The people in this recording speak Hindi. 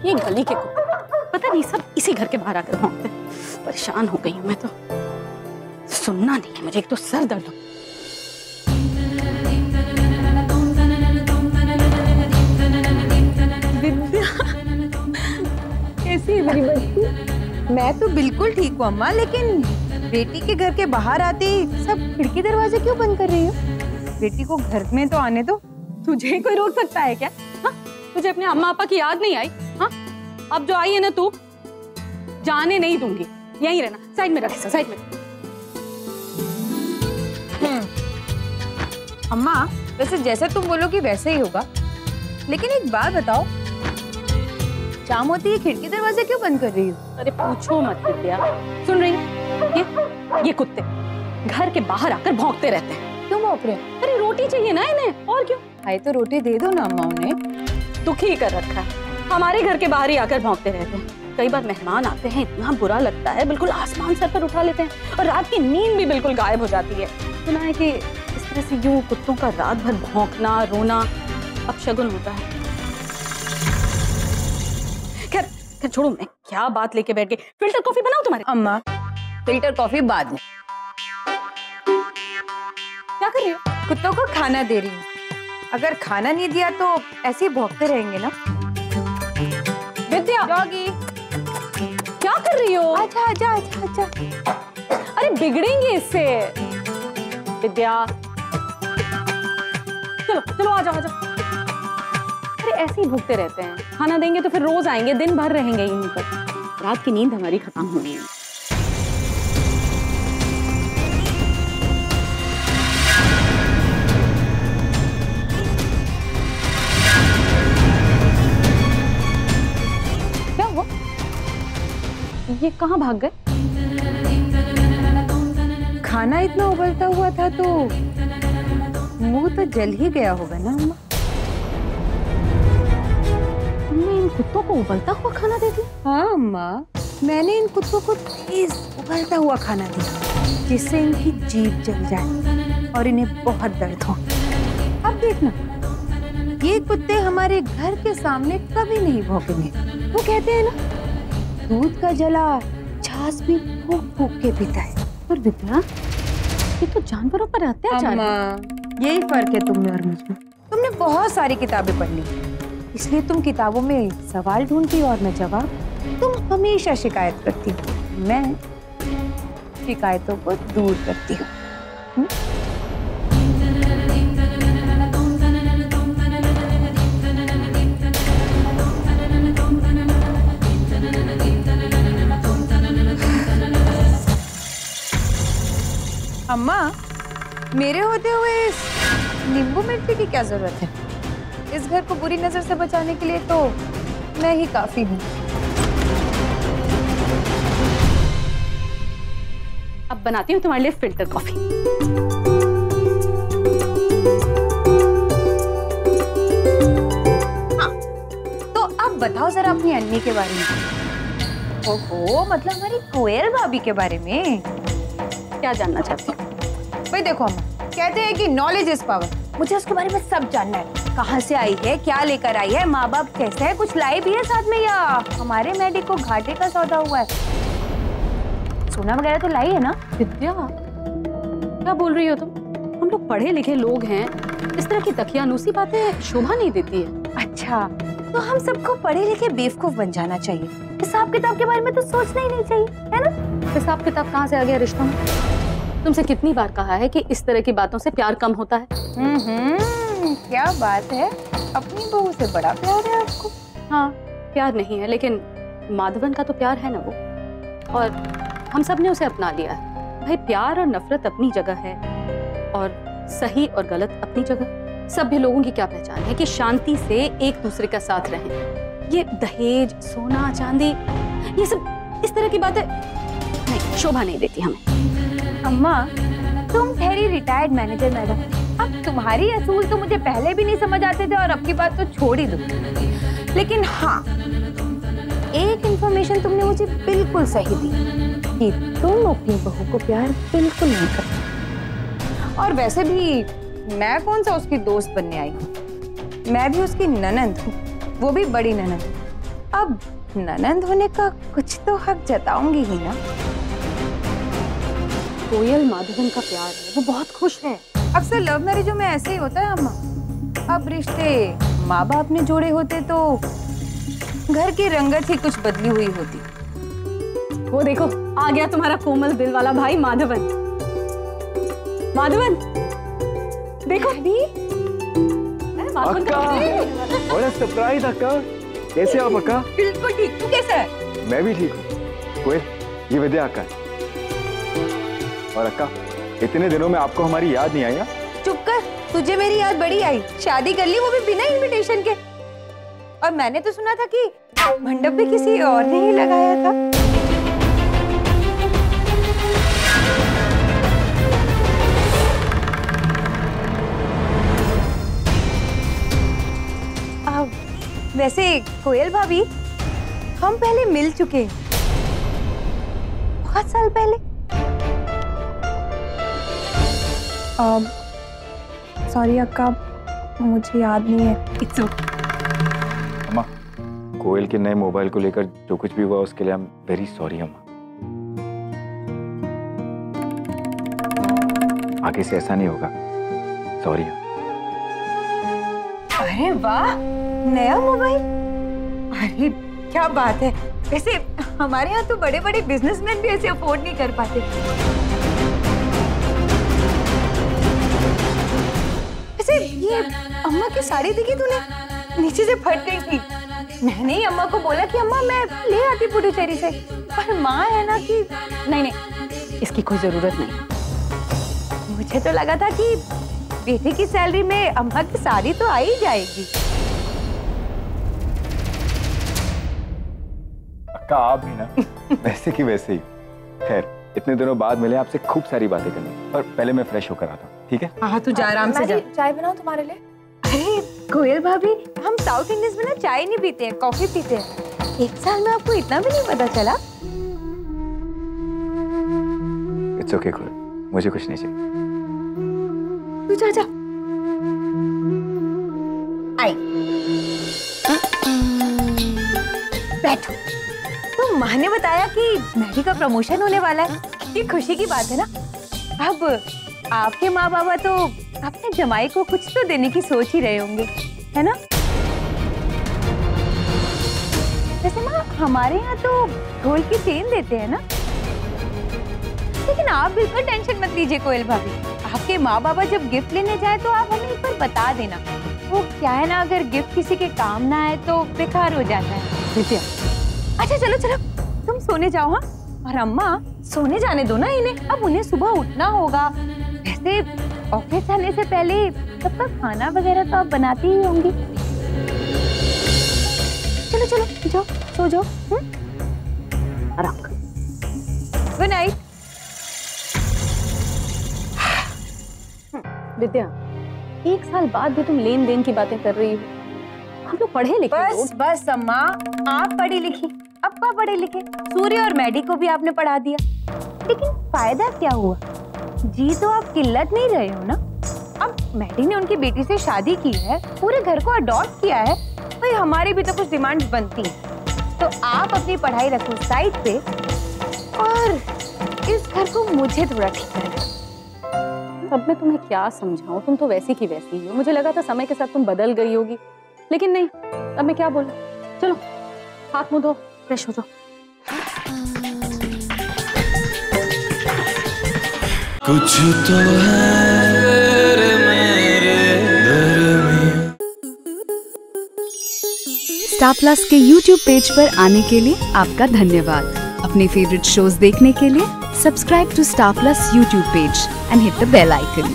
ये गली के कुत्ते पता नहीं सब इसी घर के बाहर आकर भौंकते। परेशान हो गई हूँ मैं तो, सुनना नहीं है मुझे, एक तो सर दर्द हो। कैसी है मेरी बच्ची? मैं तो बिल्कुल ठीक हूँ अम्मा, लेकिन बेटी के घर के बाहर आते ही सब खिड़की दरवाजे क्यों बंद कर रही हो? बेटी को घर में तो आने दो। तुझे कोई रोक सकता है क्या? हाँ? तुझे अपने अम्मा पापा की याद नहीं आई? हाँ? अब जो आई है ना तू, जाने नहीं दूंगी, यहीं रहना। साइड में रख, साइड में। अम्मा वैसे जैसे तुम बोलोगी वैसे ही होगा, लेकिन एक बात बताओ, शाम होती है खिड़की दरवाजे क्यों बंद कर रही हो? अरे पूछो मत विद्या, सुन रही है? ये कुत्ते घर के बाहर आकर भौंकते रहते हैं। क्यों भौंक रहे हैं? अरे रोटी चाहिए ना इन्हें, और क्यों? आए तो रोटी दे दो ना अम्मा उन्हें। दुखी कर रखा है, हमारे घर के बाहर ही आकर भौंकते रहते हैं। कई बार मेहमान आते हैं, इतना बुरा लगता है, बिल्कुल आसमान सर पर उठा लेते हैं और रात की नींद भी बिल्कुल गायब हो जाती है। सुना है कि इस तरह से यूं कुत्तों का रात भर भौंकना रोना अपशगुन होता है। खैर छोड़ो, मैं क्या बात लेके बैठ गई। फिल्टर कॉफी बनाऊं तुम्हारे? अम्मा फिल्टर कॉफी बाद में। क्या कर रही हो? कुत्तों को खाना दे रही हूँ। अगर खाना नहीं दिया तो ऐसे ही भौंकते रहेंगे ना। विद्या, डॉगी क्या कर रही हो? आजा आजा आजा आजा। अरे बिगड़ेंगे इससे। विद्या चलो चलो आजा आजा। अरे ऐसे ही भूखते रहते हैं, खाना देंगे तो फिर रोज आएंगे, दिन भर रहेंगे यहीं पर। रात की नींद हमारी खत्म होनी है। क्या हुआ? ये कहाँ भाग गए? खाना इतना उबलता हुआ था तो मुंह तो जल ही गया होगा ना अम्मा। तुमने इन कुत्तों को उबलता हुआ खाना दे दिया? हाँ अम्मा, मैंने इन कुत्तों को तेज उबलता हुआ खाना दिया जिससे इनकी जीभ जल जाए और इन्हें बहुत दर्द हो। अब देखना, ये कुत्ते हमारे घर के सामने कभी नहीं भौंकेंगे। वो कहते हैं ना, दूध का जला छाछ भी फूंक फूंक के पीता है। पर विद्या, ये तो जानवरों पर अत्याचार है। यही फर्क है तुम में और मुझमें। तुमने बहुत सारी किताबें पढ़ ली, इसलिए तुम किताबों में सवाल ढूंढती और मैं जवाब। तुम हमेशा शिकायत करती हो, मैं शिकायतों को दूर करती हूँ। अम्मा, मेरे होते हुए इस नींबू मिर्ची की क्या जरूरत है? इस घर को बुरी नजर से बचाने के लिए तो मैं ही काफी हूँ। अब बनाती हूँ तुम्हारे लिए फिल्टर कॉफी। हाँ, तो अब बताओ जरा अपनी अन्नी के बारे में। ओहो, मतलब हमारी कोयल भाभी के बारे में। क्या जानना चाहती हो? भाई देखो अम्मा, कहते हैं कि नॉलेज इज पावर। मुझे उसके बारे में सब जानना है। कहाँ से आई है, क्या लेकर आई है, माँ बाप कैसे है, कुछ लाई भी है साथ में या हमारे मैडी को घाटे का सौदा हुआ है? सोना वगैरह तो लाई है ना? विद्या, क्या बोल रही हो तुम? हम लोग पढ़े लिखे लोग हैं, इस तरह की तकियानुसी बातें शोभा नहीं देती है। अच्छा, तो हम सबको पढ़े लिखे बेवकूफ बन जाना चाहिए। हिसाब किताब के बारे में तो सोचना ही नहीं चाहिए, है ना? हिसाब किताब कहाँ से आ गया रिश्तों में? तुमसे कितनी बार कहा है कि इस तरह की बातों से प्यार कम होता है। क्या बात है, अपनी बहू से बड़ा प्यार है आपको। हाँ, प्यार नहीं है, लेकिन माधवन का तो प्यार है ना वो, और हम सब ने उसे अपना लिया है। भाई प्यार और नफरत अपनी जगह है और सही और गलत अपनी जगह। सभ्य लोगों की क्या पहचान है कि शांति से एक दूसरे का साथ रहें। ये दहेज, सोना, चांदी, ये सब इस तरह की बातें नहीं, शोभा नहीं देती हमें। अम्मा, तुम ठहरी रिटायर्ड मैनेजर मैडम। अब तुम्हारी असूल तो मुझे पहले भी नहीं समझ आते थे और अब की बात तो छोड़ ही दो। लेकिन हाँ, एक इंफॉर्मेशन तुमने मुझे बिल्कुल सही दी कि तुम अपनी बहू को प्यार बिल्कुल नहीं करते। और वैसे भी मैं कौन सा उसकी दोस्त बनने आई हूँ। मैं भी उसकी ननंद हूँ, वो भी बड़ी ननंद। अब ननंद होने का कुछ तो हक जताऊंगी ही ना। कोयल माधवन का प्यार है, वो बहुत खुश है। अक्सर लव मैरिजों में ऐसे ही होता है अम्मा। अब रिश्ते माँ बाप ने जोड़े होते तो घर की रंगत ही कुछ बदली हुई होती। वो देखो आ गया तुम्हारा कोमल दिल वाला भाई माधवन। माधवन देखो अक्का, बड़ा सरप्राइज अक्का। कैसे आप अक्का? बिल्कुल ठीक, तू कैसा है? मैं भी ठीक हूँ। कोयल, ये विद्या अक्का है। और अक्का, इतने दिनों में आपको हमारी याद नहीं आई? चुप कर, तुझे मेरी याद बड़ी आई। शादी कर ली, वो भी बिना इनविटेशन के। और मैंने तो सुना था कि मंडप भी किसी और ने ही लगाया था। वैसे कोयल भाभी, हम पहले मिल चुके हैं, बहुत साल पहले। सॉरी अक्का, मुझे याद नहीं है। It's okay. अम्मा, कोयल के नए मोबाइल को लेकर जो कुछ भी हुआ उसके लिए आई एम वेरी सॉरी अम्मा। आगे से ऐसा नहीं होगा। सॉरी। अरे वाह, नया मोबाइल! अरे क्या बात है। वैसे हमारे यहाँ तो बड़े बड़े बिजनेसमैन भी ऐसे अफोर्ड नहीं कर पाते। वैसे ये अम्मा की साड़ी देखी तूने? नीचे से फट गई थी। मैंने ही अम्मा को बोला कि अम्मा मैं ले आती पुडुचेरी से, पर माँ है ना कि नहीं, इसकी कोई जरूरत नहीं। मुझे तो लगा था कि बेटे की सैलरी में अम्मा की साड़ी तो आ ही जाएगी। अक्का, आप भी ना वैसे की वैसे ही। खैर, इतने दिनों बाद मिले, आपसे खूब सारी बातें करनी, पर पहले मैं फ्रेश होकर आता हूँ, ठीक है? हाँ, तू जा आराम से जा। चाय बनाओ तुम्हारे लिए। अरे कोयल भाभी, हम साउथ इंडियंस में ना चाय नहीं पीते हैं, कॉफी पीते हैं। एक साल में आपको इतना भी नहीं पता चला? इट्स ओके कोयल, मुझे कुछ नहीं चाहिए। तू जा जा। आई बैठो। तो माँ ने बताया कि मैडी का प्रमोशन होने वाला है। ये खुशी की बात है ना। अब आपके माँ बाबा तो अपने जमाई को कुछ तो देने की सोच ही रहे होंगे, है ना? वैसे माँ, हमारे यहाँ तो ढोल की चेन देते हैं ना। लेकिन आप बिल्कुल टेंशन मत लीजिए कोयल भाभी। आपके माँ बाबा जब गिफ्ट लेने जाए तो आप हमें एक बार बता देना। वो क्या है ना, अगर गिफ्ट किसी के काम ना आए तो बेकार हो जाता है। विद्या, अच्छा चलो चलो, तुम सोने जाओ। हाँ, और अम्मा सोने जाने दो ना इन्हें, अब उन्हें सुबह उठना होगा। वैसे ऑफिस जाने से पहले सबका खाना वगैरह तो आप बनाती ही होंगी। चलो चलो जाओ, सो जाओ। आराम कर। Good night. विद्या, एक साल बाद भी तुम लेन देन की बातें कर रही हो। हम लोग पढ़े लिखे बस बस अम्मा, आप पढ़ी लिखी, अब्बा पढ़े लिखे, सूर्य और मैडी को भी आपने पढ़ा दिया। लेकिन फायदा क्या हुआ? जी तो आप किल्लत नहीं रहे हो ना। अब मैडी ने उनकी बेटी से शादी की है, पूरे घर को अडॉप्ट किया है, भाई हमारी भी तो कुछ डिमांड्स बनती है। तो आप अपनी पढ़ाई रखो साइड पे और इस घर को मुझे थोड़ा ठीक करना। अब मैं तुम्हें क्या समझाऊं, तुम तो वैसी की वैसी ही हो। मुझे लगा था समय के साथ तुम बदल गई होगी, लेकिन नहीं। अब मैं क्या बोलूं? चलो हाथ मुंह धो, फ्रेश हो जाओ। कुछ तो है मेरे दिल में। स्टार प्लस के YouTube पेज पर आने के लिए आपका धन्यवाद। अपने फेवरेट शोज देखने के लिए subscribe to Star Plus YouTube page and hit the bell icon.